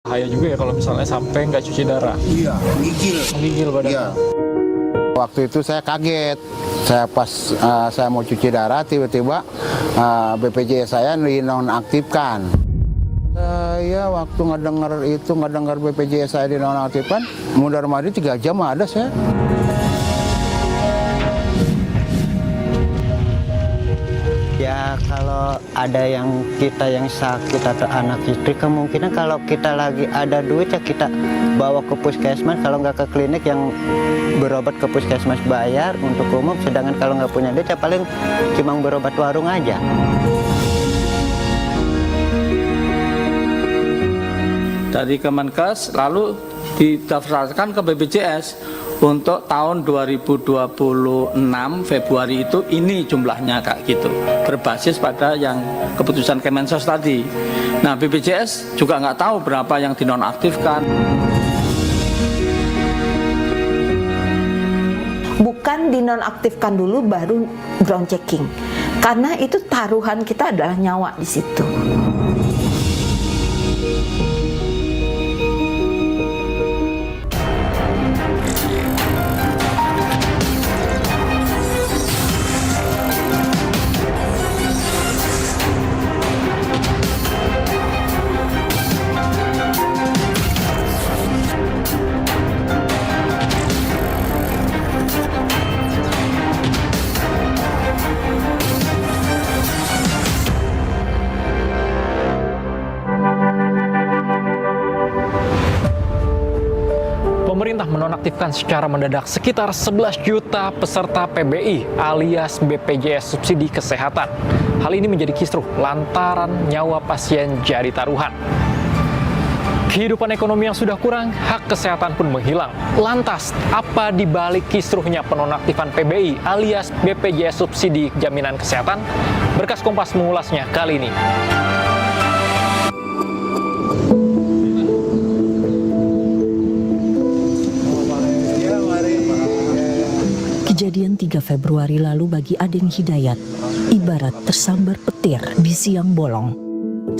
Bahaya juga ya kalau misalnya sampai nggak cuci darah. Iya, Menggigil badan. iya. Waktu itu saya kaget. Saya mau cuci darah, tiba-tiba BPJS saya dinonaktifkan. Saya waktu ngedengar BPJS saya dinonaktifkan, mundar-mandir 3 jam ada saya. Ya kalau ada kita yang sakit atau anak istri, kemungkinan kalau kita lagi ada duit ya kita bawa ke puskesmas, kalau nggak ke klinik yang berobat ke puskesmas bayar untuk umum, sedangkan kalau nggak punya duit ya paling cuma berobat warung aja. Dari Kemenkes lalu didaftarkan ke BPJS untuk tahun 2026 Februari itu ini jumlahnya Kak gitu, berbasis pada yang keputusan Kemensos tadi. Nah BPJS juga nggak tahu berapa yang dinonaktifkan. Bukan dinonaktifkan dulu baru ground checking, karena itu taruhan kita adalah nyawa di situ. Pemerintah menonaktifkan secara mendadak sekitar 11 juta peserta PBI alias BPJS Subsidi Kesehatan. Hal ini menjadi kisruh lantaran nyawa pasien jadi taruhan. Kehidupan ekonomi yang sudah kurang, hak kesehatan pun menghilang. Lantas, apa dibalik kisruhnya penonaktifan PBI alias BPJS Subsidi Jaminan Kesehatan? Berkas Kompas mengulasnya kali ini. Kejadian 3 Februari lalu bagi Aden Hidayat ibarat tersambar petir di siang bolong.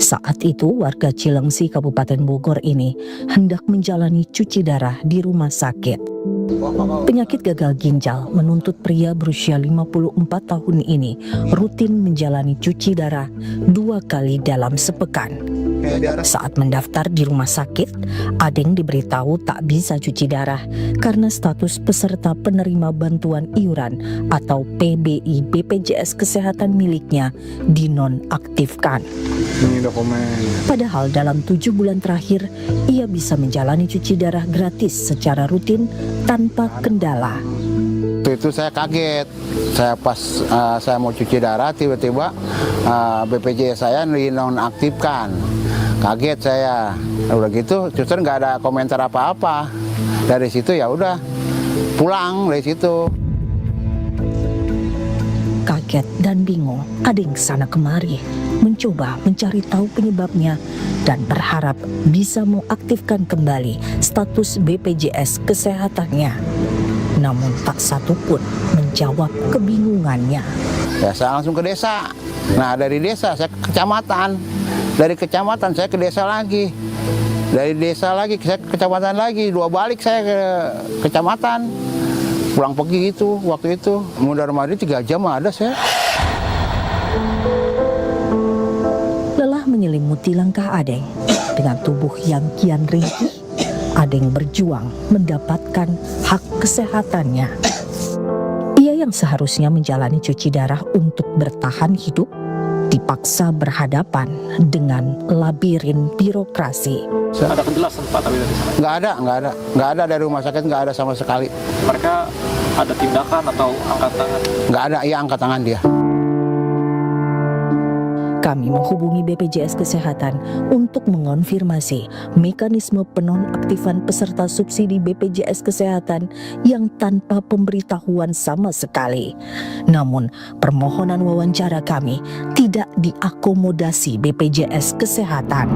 Saat itu warga Cilengsi Kabupaten Bogor ini hendak menjalani cuci darah di rumah sakit. Penyakit gagal ginjal menuntut pria berusia 54 tahun ini rutin menjalani cuci darah 2 kali dalam sepekan. Saat mendaftar di rumah sakit, Adeng diberitahu tak bisa cuci darah karena status peserta penerima bantuan iuran atau PBI BPJS Kesehatan miliknya dinonaktifkan. Padahal dalam 7 bulan terakhir, ia bisa menjalani cuci darah gratis secara rutin tanpa kendala. Waktu itu saya kaget. Saya mau cuci darah, tiba-tiba BPJS saya dinonaktifkan. Kaget saya. Udah gitu, justru nggak ada komentar apa-apa. Dari situ ya udah pulang dari situ. Kaget dan bingung, Adeng sana kemari mencoba mencari tahu penyebabnya dan berharap bisa mengaktifkan kembali status BPJS kesehatannya. Namun tak satu pun menjawab kebingungannya. Ya saya langsung ke desa. Nah dari desa saya ke kecamatan. Dari kecamatan saya ke desa lagi. Dari desa lagi saya ke kecamatan lagi. 2 balik saya ke kecamatan. Pulang pergi itu waktu itu. Mundar-mandir 3 jam ada saya. Lelah menyelimuti langkah Adeng. Dengan tubuh yang kian ringkih, Adeng berjuang mendapatkan hak kesehatannya. Ia yang seharusnya menjalani cuci darah untuk bertahan hidup, dipaksa berhadapan dengan labirin birokrasi. Ada penjelasan Pak tapi dari sana? Nggak ada dari rumah sakit, nggak ada sama sekali. Mereka ada tindakan atau angkat tangan? Nggak ada, ya angkat tangan dia. Kami menghubungi BPJS Kesehatan untuk mengonfirmasi mekanisme penonaktifan peserta subsidi BPJS Kesehatan yang tanpa pemberitahuan sama sekali. Namun, permohonan wawancara kami tidak diakomodasi BPJS Kesehatan.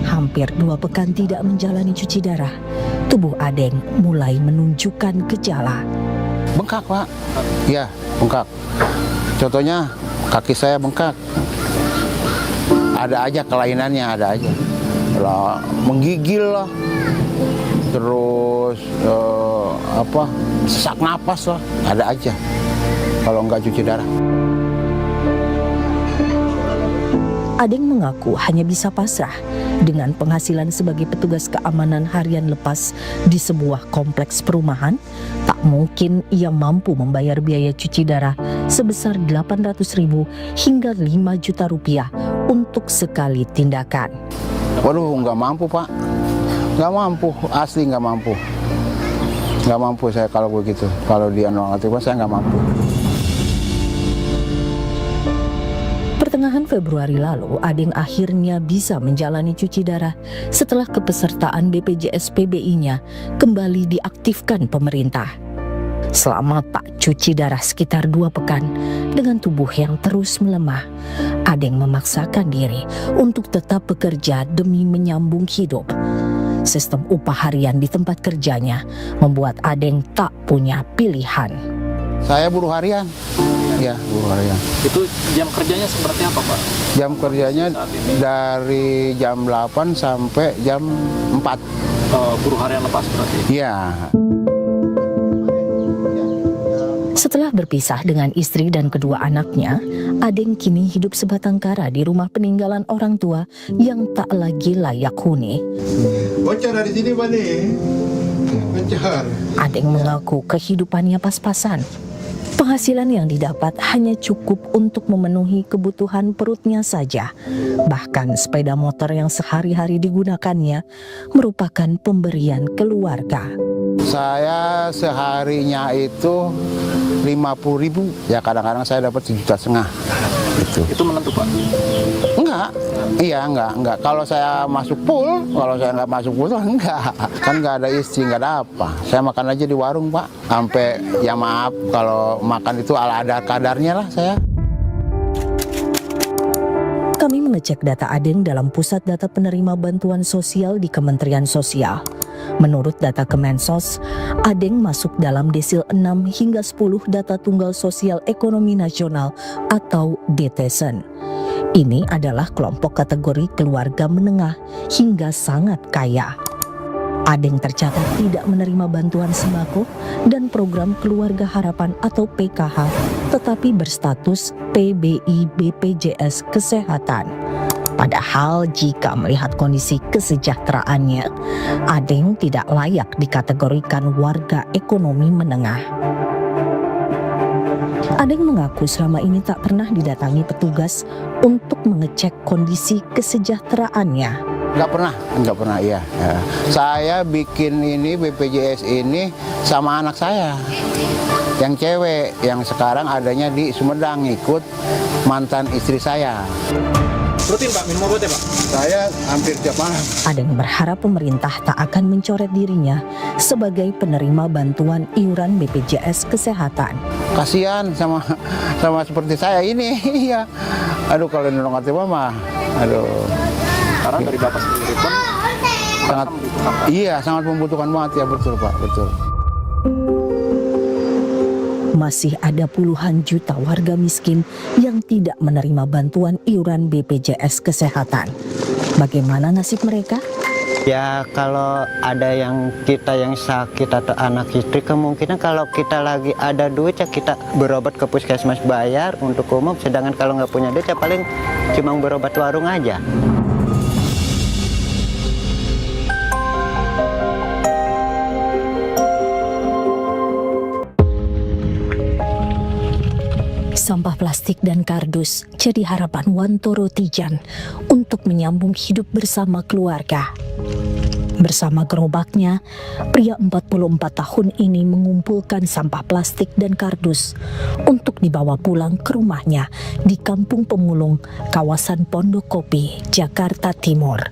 Hampir 2 pekan tidak menjalani cuci darah, tubuh Adeng mulai menunjukkan gejala. Bengkak Pak. Iya, bengkak. Contohnya kaki saya bengkak. ada aja kelainannya, ada aja lah, menggigil lah, terus sesak napas lah, ada aja kalau nggak cuci darah. Adeng mengaku hanya bisa pasrah dengan penghasilan sebagai petugas keamanan harian lepas di sebuah kompleks perumahan. Tak mungkin ia mampu membayar biaya cuci darah sebesar 800.000 hingga 5 juta rupiah untuk sekali tindakan. Waduh, nggak mampu Pak, nggak mampu, asli nggak mampu. Nggak mampu saya kalau begitu, kalau di nonaktifkan saya nggak mampu. Pertengahan Februari lalu, Adeng akhirnya bisa menjalani cuci darah setelah kepesertaan BPJS PBI-nya kembali diaktifkan pemerintah. Selama tak cuci darah sekitar 2 pekan, dengan tubuh yang terus melemah, Adeng memaksakan diri untuk tetap bekerja demi menyambung hidup. Sistem upah harian di tempat kerjanya membuat Adeng tak punya pilihan. Saya buruh harian. Ya, buruh harian. Itu jam kerjanya seperti apa, Pak? Jam kerjanya dari jam 8 sampai jam 4. Buruh harian lepas berarti? Iya. Setelah berpisah dengan istri dan kedua anaknya, Adeng kini hidup sebatang kara di rumah peninggalan orang tua yang tak lagi layak huni. Bocor dari sini, Pak nih. Bocor. Adeng mengaku kehidupannya pas-pasan. Penghasilan yang didapat hanya cukup untuk memenuhi kebutuhan perutnya saja. Bahkan sepeda motor yang sehari-hari digunakannya merupakan pemberian keluarga. Saya seharinya itu 50.000. Ya kadang-kadang saya dapat 1,5 juta. Gitu. Itu menentu, Pak? Enggak. Kalau saya masuk pool, kalau saya nggak masuk pool, enggak. Kan nggak ada istri, nggak ada apa. Saya makan aja di warung, Pak. Sampai, ya maaf, kalau makan itu ala ada kadarnya lah saya. Kami mengecek data Adeng dalam Pusat Data Penerima Bantuan Sosial di Kementerian Sosial. Menurut data Kemensos, Adeng masuk dalam desil 6 hingga 10 Data Tunggal Sosial Ekonomi Nasional atau DTSEN. Ini adalah kelompok kategori keluarga menengah hingga sangat kaya. Adeng tercatat tidak menerima bantuan sembako dan program Keluarga Harapan atau PKH, tetapi berstatus PBI BPJS Kesehatan. Padahal jika melihat kondisi kesejahteraannya, Adeng tidak layak dikategorikan warga ekonomi menengah. Adeng mengaku selama ini tak pernah didatangi petugas untuk mengecek kondisi kesejahteraannya. Nggak pernah, iya. Ya. Saya bikin ini BPJS ini sama anak saya yang cewek, yang sekarang adanya di Sumedang, ikut mantan istri saya. Rutin, Pak, minum obat ya, Pak? Saya hampir tiap malam. Adeng berharap pemerintah tak akan mencoret dirinya sebagai penerima bantuan iuran BPJS Kesehatan. Kasihan sama seperti saya ini. Iya. Aduh, kalau nolong hati mama, aduh. Karena dari Bapak sendiri pun Sangat, iya, sangat membutuhkan banget ya, betul Pak, betul. Masih ada puluhan juta warga miskin yang tidak menerima bantuan iuran BPJS Kesehatan. Bagaimana nasib mereka? Ya kalau ada yang kita yang sakit atau anak istri, kemungkinan kalau kita lagi ada duit ya kita berobat ke puskesmas bayar untuk umum. Sedangkan kalau nggak punya duit ya paling cuma berobat warung aja. Sampah plastik dan kardus jadi harapan Wantoro Tijan untuk menyambung hidup bersama keluarga. Bersama gerobaknya, pria 44 tahun ini mengumpulkan sampah plastik dan kardus untuk dibawa pulang ke rumahnya di Kampung Pemulung, kawasan Pondok Kopi, Jakarta Timur.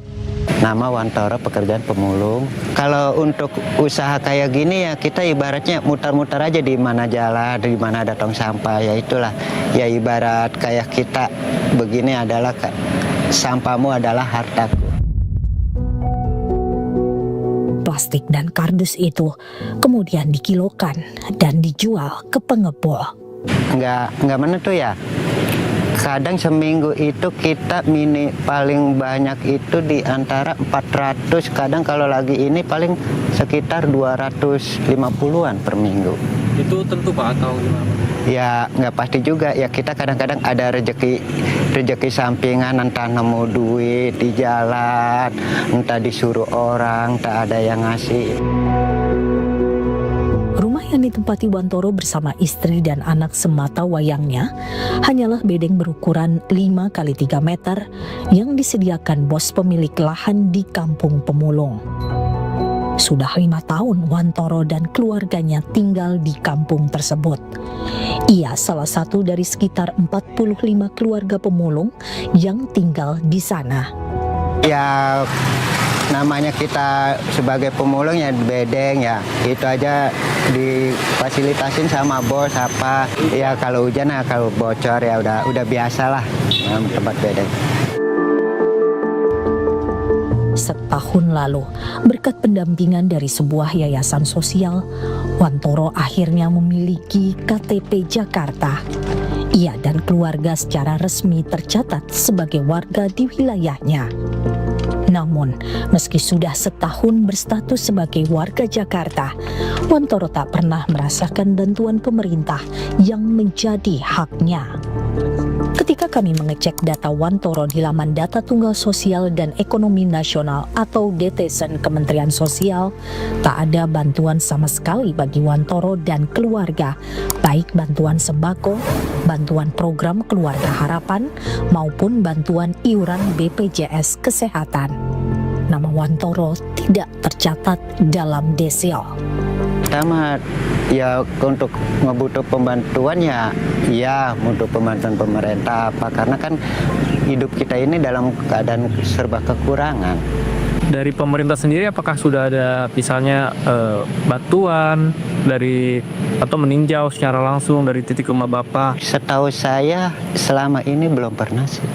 Nama Wantoro, pekerjaan pemulung. Kalau untuk usaha kayak gini ya kita ibaratnya muter-muter aja di mana jalan, di mana ada tong sampah, ya itulah. Ya ibarat kayak kita begini adalah sampahmu adalah hartaku. Plastik dan kardus itu kemudian dikilokan dan dijual ke pengepul. Nggak menentu ya. Kadang seminggu itu kita paling banyak itu di antara 400, kadang kalau lagi ini paling sekitar 250-an per minggu. Itu tentu Pak atau gimana? Ya nggak pasti juga ya, kita kadang-kadang ada rezeki sampingan, entah nemu duit di jalan, entah disuruh orang, tak ada yang ngasih. Rumah yang ditempati Wantoro bersama istri dan anak semata wayangnya hanyalah bedeng berukuran 5 x 3 meter yang disediakan bos pemilik lahan di Kampung Pemulung. Sudah 5 tahun Wantoro dan keluarganya tinggal di kampung tersebut. Ia salah satu dari sekitar 45 keluarga pemulung yang tinggal di sana. Ya namanya kita sebagai pemulung ya bedeng ya, itu aja difasilitasin sama bos apa. Ya kalau hujan ya, kalau bocor ya udah biasa lah tempat bedeng. Setahun lalu, berkat pendampingan dari sebuah yayasan sosial, Wantoro akhirnya memiliki KTP Jakarta. Ia dan keluarga secara resmi tercatat sebagai warga di wilayahnya. Namun, meski sudah setahun berstatus sebagai warga Jakarta, Wantoro tak pernah merasakan bantuan pemerintah yang menjadi haknya. Ketika kami mengecek data Wantoro di laman Data Tunggal Sosial dan Ekonomi Nasional atau DTSN Kementerian Sosial, tak ada bantuan sama sekali bagi Wantoro dan keluarga, baik bantuan sembako, bantuan program Keluarga Harapan, maupun bantuan iuran BPJS Kesehatan. Nama Wantoro tidak tercatat dalam Desil. Pertama ya untuk ngebutuh pembantuan ya untuk pembantuan pemerintah apa, karena kan hidup kita ini dalam keadaan serba kekurangan. Dari pemerintah sendiri apakah sudah ada misalnya bantuan dari atau meninjau secara langsung dari titik rumah Bapak? Setahu saya selama ini belum pernah sih.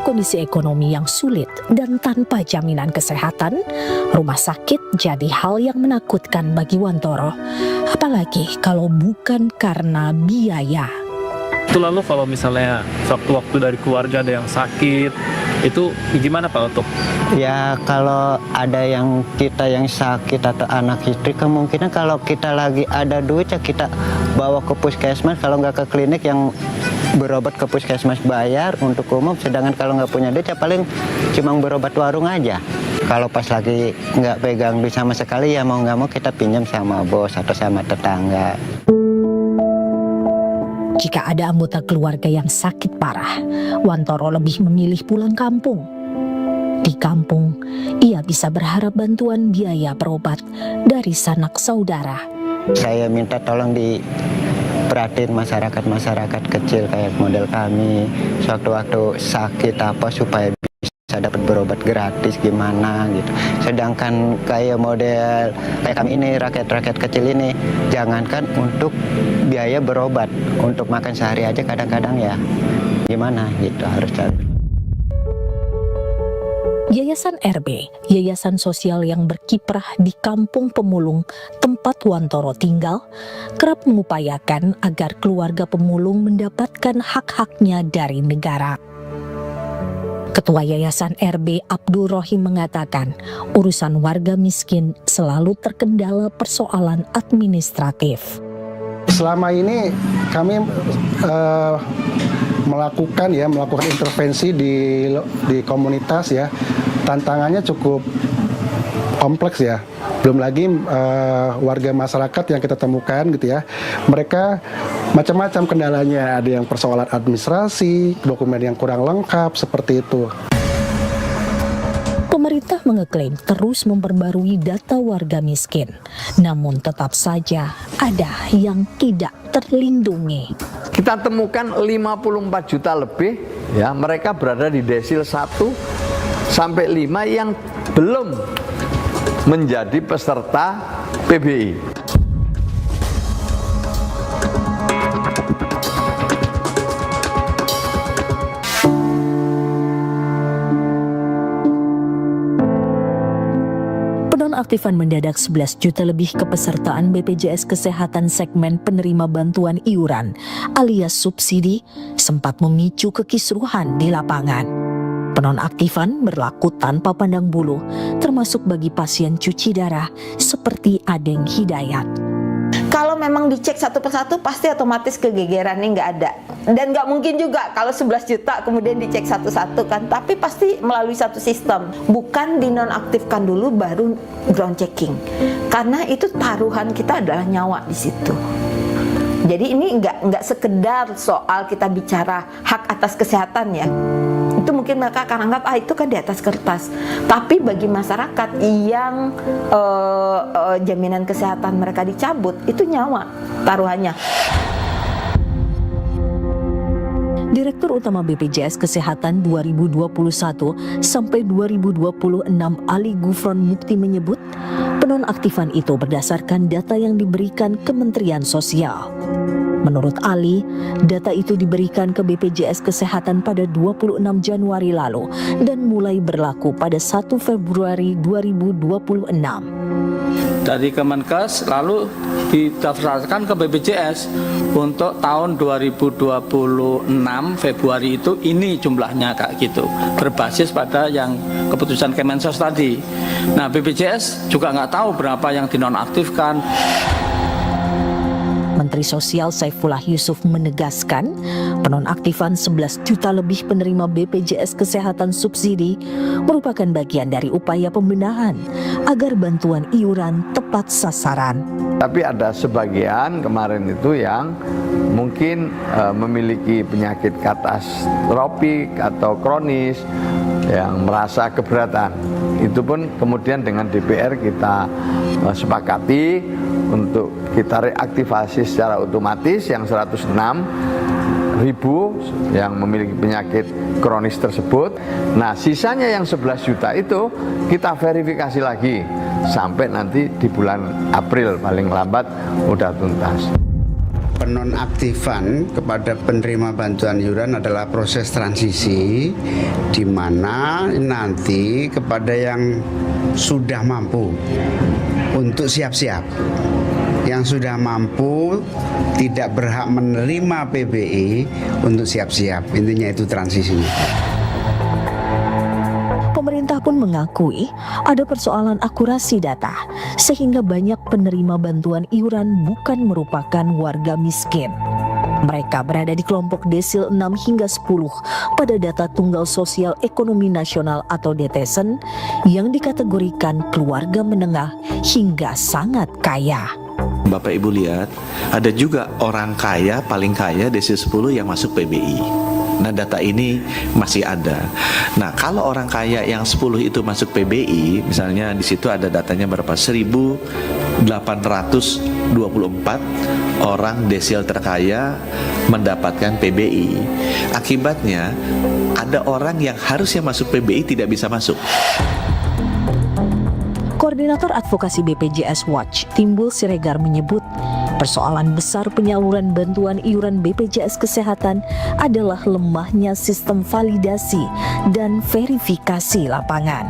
Kondisi ekonomi yang sulit dan tanpa jaminan kesehatan, rumah sakit jadi hal yang menakutkan bagi Wantoro, apalagi kalau bukan karena biaya. Itu lalu kalau misalnya waktu dari keluarga ada yang sakit, itu gimana Pak untuk? Ya kalau ada yang sakit atau anak istri, kemungkinan kalau kita lagi ada duit ya kita bawa ke puskesmas, kalau nggak ke klinik yang berobat ke puskesmas bayar untuk umum, sedangkan kalau nggak punya duit ya paling cuma berobat warung aja. Kalau pas lagi nggak pegang duit sama sekali ya mau nggak mau kita pinjam sama bos atau sama tetangga. Jika ada anggota keluarga yang sakit parah, Wantoro lebih memilih pulang kampung. Di kampung, ia bisa berharap bantuan biaya berobat dari sanak saudara. Saya minta tolong perhatiin masyarakat kecil kayak model kami, sewaktu-waktu sakit apa supaya bisa dapat berobat gratis gimana gitu. Sedangkan kayak model kayak kami ini, rakyat kecil ini, jangankan untuk biaya berobat, untuk makan sehari aja kadang-kadang ya gimana gitu harus cari. Yayasan RB, yayasan sosial yang berkiprah di Kampung Pemulung tempat Wantoro tinggal, kerap mengupayakan agar keluarga pemulung mendapatkan hak-haknya dari negara. Ketua Yayasan RB Abdul Rohim mengatakan, urusan warga miskin selalu terkendala persoalan administratif. Selama ini kami melakukan intervensi di komunitas ya, tantangannya cukup kompleks ya. Belum lagi warga masyarakat yang kita temukan gitu ya, mereka macam-macam kendalanya, ada yang persoalan administrasi, dokumen yang kurang lengkap seperti itu. Pemerintah mengeklaim terus memperbarui data warga miskin, namun tetap saja ada yang tidak terlindungi. Kita temukan 54 juta lebih ya, mereka berada di desil 1 sampai 5 yang belum menjadi peserta PBI. Penonaktifan mendadak 11 juta lebih kepesertaan BPJS Kesehatan segmen penerima bantuan iuran alias subsidi sempat memicu kekisruhan di lapangan. Penonaktifan berlaku tanpa pandang bulu, termasuk bagi pasien cuci darah seperti Adeng Hidayat. Kalau memang dicek satu persatu pasti otomatis kegegerannya nggak ada. Dan nggak mungkin juga kalau 11 juta kemudian dicek satu-satu kan. Tapi pasti melalui satu sistem. Bukan dinonaktifkan dulu baru ground checking. Karena itu taruhan kita adalah nyawa di situ. Jadi ini nggak sekedar soal kita bicara hak atas kesehatan ya. Itu mungkin mereka akan anggap itu kan di atas kertas. Tapi bagi masyarakat yang jaminan kesehatan mereka dicabut, itu nyawa taruhannya. Direktur Utama BPJS Kesehatan 2021 sampai 2026 Ali Gufron Mukti menyebut, penonaktifan itu berdasarkan data yang diberikan Kementerian Sosial. Menurut Ali, data itu diberikan ke BPJS Kesehatan pada 26 Januari lalu dan mulai berlaku pada 1 Februari 2026. Dari Kemenkes lalu didaftarkan ke BPJS untuk tahun 2026 Februari itu ini jumlahnya Kak gitu, berbasis pada yang keputusan Kemensos tadi. Nah BPJS juga nggak tahu berapa yang dinonaktifkan. Menteri Sosial Saifullah Yusuf menegaskan, penonaktifan 11 juta lebih penerima BPJS Kesehatan subsidi merupakan bagian dari upaya pembenahan agar bantuan iuran tepat sasaran. Tapi ada sebagian kemarin itu yang mungkin memiliki penyakit katastropik atau kronis yang merasa keberatan. Itu pun kemudian dengan DPR kita sepakati untuk kita reaktivasi secara otomatis yang 106.000 yang memiliki penyakit kronis tersebut. Nah sisanya yang 11 juta itu kita verifikasi lagi sampai nanti di bulan April paling lambat udah tuntas. Penonaktifan kepada penerima bantuan iuran adalah proses transisi di mana nanti kepada yang sudah mampu untuk siap-siap, yang sudah mampu tidak berhak menerima PBI untuk siap-siap. Intinya itu transisinya. Pemerintah pun mengakui ada persoalan akurasi data, sehingga banyak penerima bantuan iuran bukan merupakan warga miskin. Mereka berada di kelompok desil 6 hingga 10 pada data Tunggal Sosial Ekonomi Nasional atau DTSEN yang dikategorikan keluarga menengah hingga sangat kaya. Bapak Ibu lihat, ada juga orang kaya, paling kaya desil 10 yang masuk PBI. Nah data ini masih ada. Nah kalau orang kaya yang 10 itu masuk PBI, misalnya di situ ada datanya berapa? 1.824 orang desil terkaya mendapatkan PBI. Akibatnya ada orang yang harusnya masuk PBI tidak bisa masuk. Koordinator Advokasi BPJS Watch, Timbul Siregar menyebut, persoalan besar penyaluran bantuan iuran BPJS Kesehatan adalah lemahnya sistem validasi dan verifikasi lapangan.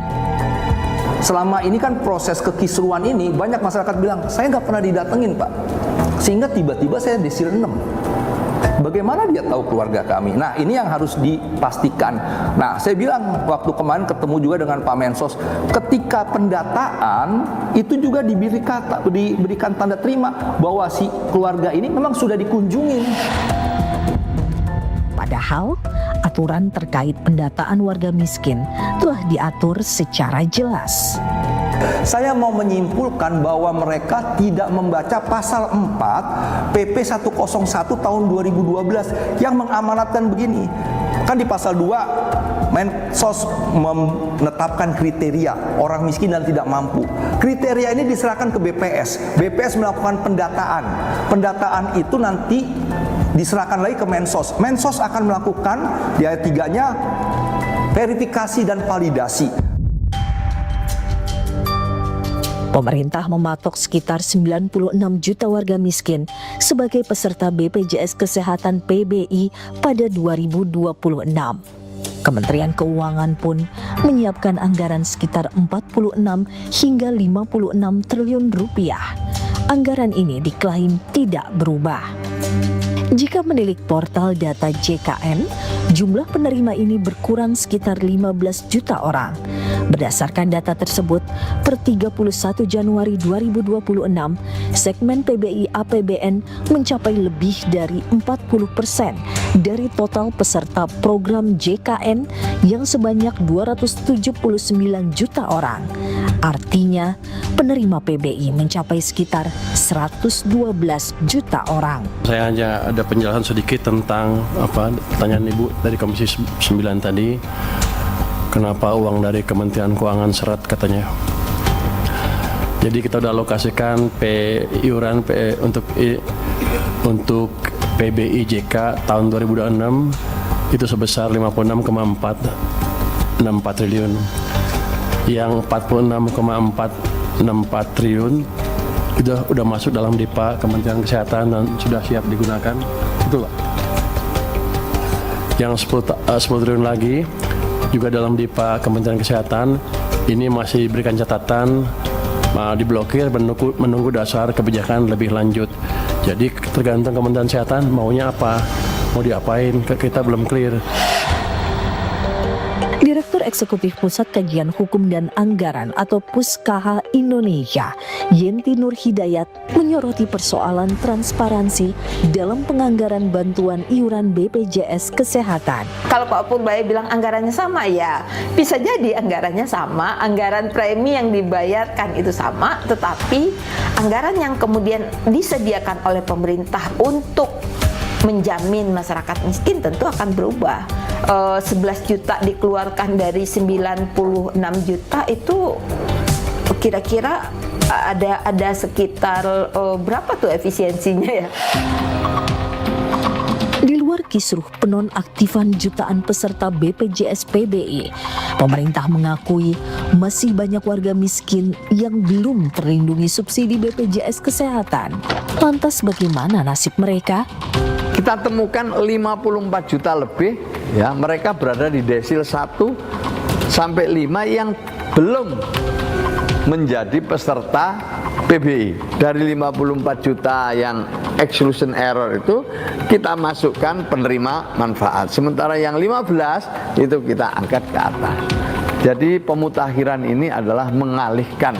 Selama ini kan proses kekisruan ini banyak masyarakat bilang, saya nggak pernah didatengin Pak. Sehingga tiba-tiba saya desil 6. Bagaimana dia tahu keluarga kami? Nah ini yang harus dipastikan. Nah saya bilang waktu kemarin ketemu juga dengan Pak Mensos, ketika pendataan itu juga diberikan tanda terima bahwa si keluarga ini memang sudah dikunjungi. Padahal aturan terkait pendataan warga miskin telah diatur secara jelas. Saya mau menyimpulkan bahwa mereka tidak membaca pasal 4 PP 101 tahun 2012 yang mengamanatkan begini. Kan di pasal 2 Mensos menetapkan kriteria orang miskin dan tidak mampu. Kriteria ini diserahkan ke BPS. BPS melakukan pendataan. Pendataan itu nanti diserahkan lagi ke Mensos. Mensos akan melakukan di ayat 3-nya verifikasi dan validasi. Pemerintah mematok sekitar 96 juta warga miskin sebagai peserta BPJS Kesehatan PBI pada 2026. Kementerian Keuangan pun menyiapkan anggaran sekitar 46 hingga 56 triliun rupiah. Anggaran ini diklaim tidak berubah. Jika menilik portal data JKN, jumlah penerima ini berkurang sekitar 15 juta orang. Berdasarkan data tersebut, per 31 Januari 2026, segmen PBI APBN mencapai lebih dari 40% dari total peserta program JKN yang sebanyak 279 juta orang. Artinya, penerima PBI mencapai sekitar 112 juta orang. Saya hanya ada penjelasan sedikit tentang pertanyaan Ibu dari Komisi 9 tadi. Kenapa uang dari Kementerian Keuangan seret katanya. Jadi kita udah alokasikan iuran untuk PBI JK tahun 2026 itu sebesar 56,464 triliun. Yang 46,464 triliun itu udah masuk dalam DIPA Kementerian Kesehatan dan sudah siap digunakan. Betul Pak? Yang 10 triliun lagi juga dalam DIPA Kementerian Kesehatan ini masih diberikan catatan diblokir menunggu dasar kebijakan lebih lanjut. Jadi tergantung Kementerian Kesehatan maunya apa, mau diapain, kita belum clear. Direktur Eksekutif Pusat Kajian Hukum dan Anggaran atau PUSKH Indonesia, Yenti Nur Hidayat, menyoroti persoalan transparansi dalam penganggaran bantuan iuran BPJS Kesehatan. Kalau Pak Purbaya bilang anggarannya sama, ya bisa jadi anggarannya sama, anggaran premi yang dibayarkan itu sama, tetapi anggaran yang kemudian disediakan oleh pemerintah untuk menjamin masyarakat miskin tentu akan berubah. 11 juta dikeluarkan dari 96 juta itu kira-kira ada sekitar berapa tuh efisiensinya ya? Di luar kisruh penonaktifan jutaan peserta BPJS PBI, pemerintah mengakui masih banyak warga miskin yang belum terlindungi subsidi BPJS Kesehatan. Lantas bagaimana nasib mereka? Kita temukan 54 juta lebih ya, mereka berada di desil 1 sampai 5 yang belum menjadi peserta PBI. Dari 54 juta yang exclusion error itu kita masukkan penerima manfaat. Sementara yang 15 itu kita angkat ke atas. Jadi pemutakhiran ini adalah mengalihkan.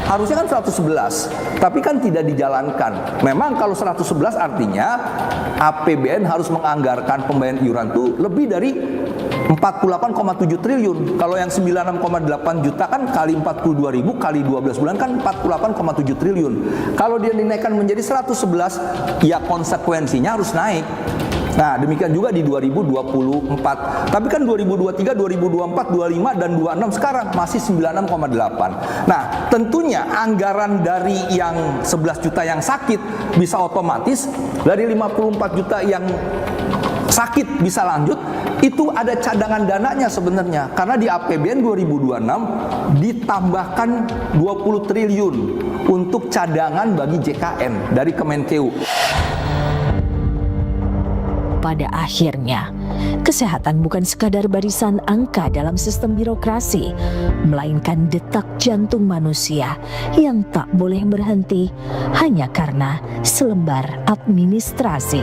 Harusnya kan 111, tapi kan tidak dijalankan. Memang kalau 111 artinya APBN harus menganggarkan pembayaran iuran itu lebih dari 48,7 triliun. Kalau yang 96,8 juta kan kali 42.000 kali 12 bulan kan 48,7 triliun. Kalau dia dinaikkan menjadi 111, ya konsekuensinya harus naik. Nah, demikian juga di 2024. Tapi kan 2023, 2024, 25 dan 26 sekarang masih 96,8. Nah, tentunya anggaran dari yang 11 juta yang sakit bisa otomatis, dari 54 juta yang sakit bisa lanjut, itu ada cadangan dananya sebenarnya. Karena di APBN 2026 ditambahkan 20 triliun untuk cadangan bagi JKN dari Kemenkeu. Pada akhirnya, kesehatan bukan sekadar barisan angka dalam sistem birokrasi, melainkan detak jantung manusia yang tak boleh berhenti hanya karena selembar administrasi.